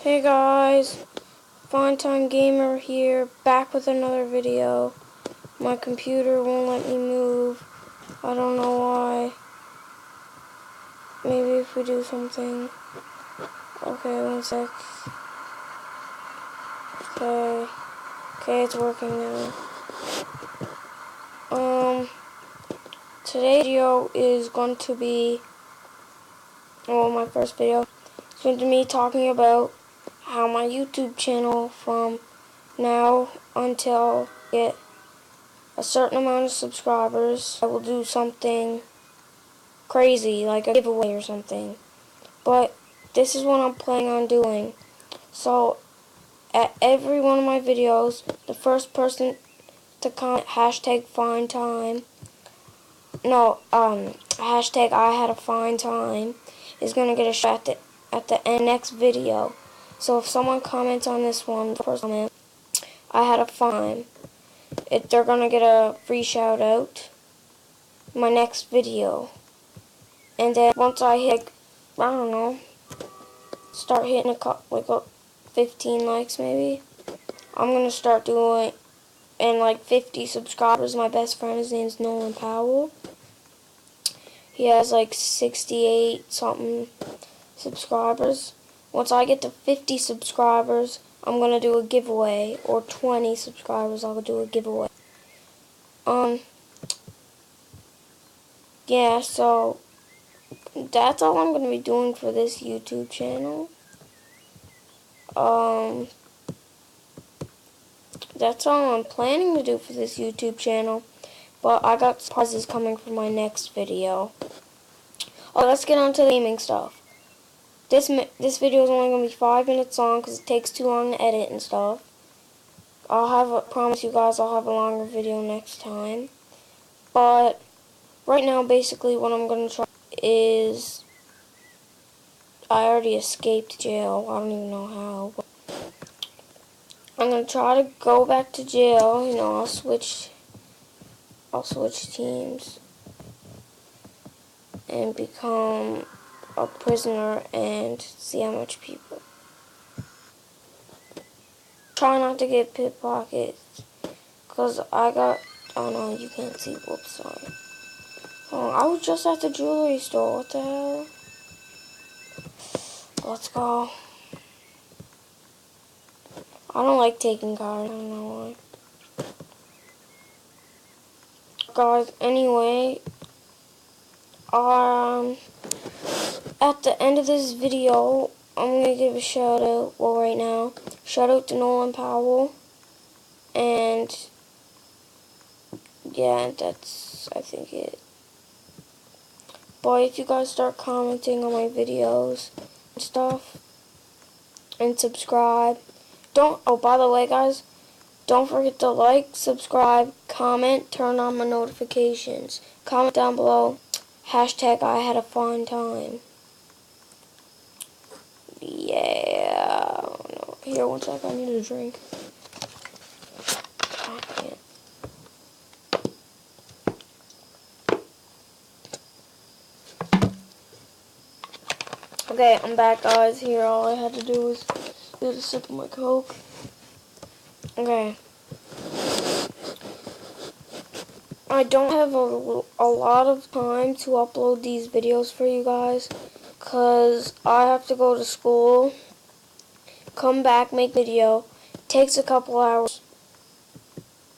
Hey guys, Fine Time Gamer here, back with another video. My computer won't let me move. I don't know why. Maybe if we do something. Okay, 1 sec. Okay, it's working now. Today's video is going to be, my first video. It's going to be me talking about how my YouTube channel from now until I get a certain amount of subscribers, I will do something crazy, like a giveaway or something. But this is what I'm planning on doing. So, at every one of my videos, the first person to comment hashtag fine time, hashtag I had a fine time, is going to get a shot at the next video. So if someone comments on this one, the first comment, I had a fine, they're going to get a free shout out in my next video. And then once I hit, I don't know, start hitting 15 likes maybe, I'm going to start doing, and like 50 subscribers. My best friend, his name's Nolan Powell. He has like 68 something subscribers. Once I get to 50 subscribers, I'm going to do a giveaway, or 20 subscribers, I'll do a giveaway. Yeah, so that's all I'm going to be doing for this YouTube channel. That's all I'm planning to do for this YouTube channel. But I got surprises coming for my next video. Oh, let's get on to the gaming stuff. This video is only going to be 5 minutes long because it takes too long to edit and stuff. Promise you guys I'll have a longer video next time. But right now, basically, what I'm going to try is, I already escaped jail. I don't even know how. But I'm going to try to go back to jail. You know, I'll switch teams and become a prisoner and see how much people. Try not to get pickpockets, cause I got. Oh no, you can't see. Whoops, sorry. Oh, I was just at the jewelry store. What the hell? Let's go. I don't like taking cars. I don't know why. Guys, anyway, at the end of this video, I'm gonna give a shout out. Well, right now, shout out to Nolan Powell, and yeah, that's I think it. But if you guys start commenting on my videos and stuff, and subscribe, by the way, guys, don't forget to like, subscribe, comment, turn on my notifications. Comment down below, hashtag I had a fun time. Yeah, I don't know. Here, 1 sec, I need a drink. Okay, I'm back, guys. Here, all I had to do was get a sip of my Coke. Okay. I don't have a lot of time to upload these videos for you guys, because I have to go to school, come back, make video. It takes a couple hours.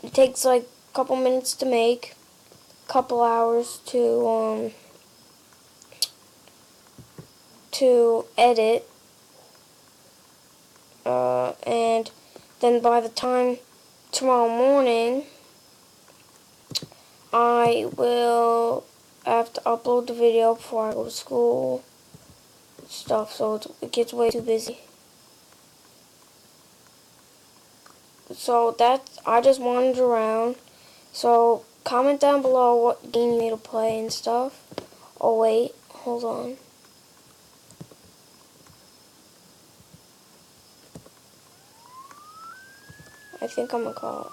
It takes like a couple minutes to make, a couple hours to edit, and then by the time tomorrow morning, I will have to upload the video before I go to school and stuff, so it gets way too busy. So I just wandered around. So comment down below what game you need to play and stuff. Oh wait, hold on. I think I'm a cop.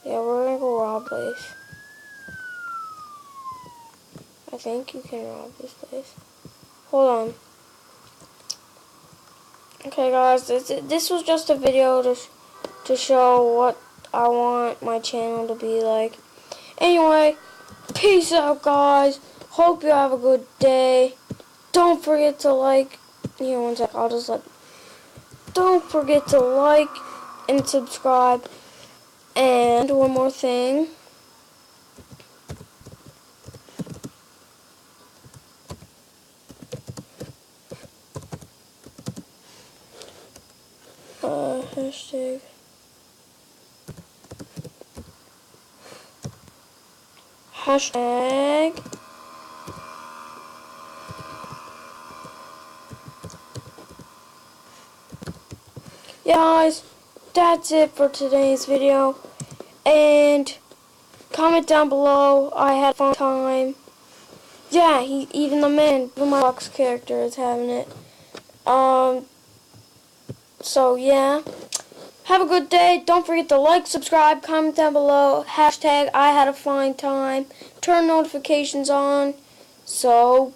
Yeah, we're gonna go rob place. I think you can rob this place. Hold on. Okay, guys, this was just a video to show what I want my channel to be like. Anyway, peace out, guys. Hope you have a good day. Don't forget to like. Here, one sec. I'll just like. Don't forget to like and subscribe. And one more thing. Hashtag. Hashtag. Yeah, guys, that's it for today's video. And comment down below. I had a fun time. Yeah, even the man, even my box character is having it. So yeah. Have a good day. Don't forget to like, subscribe, comment down below. Hashtag I had a fine time. Turn notifications on. So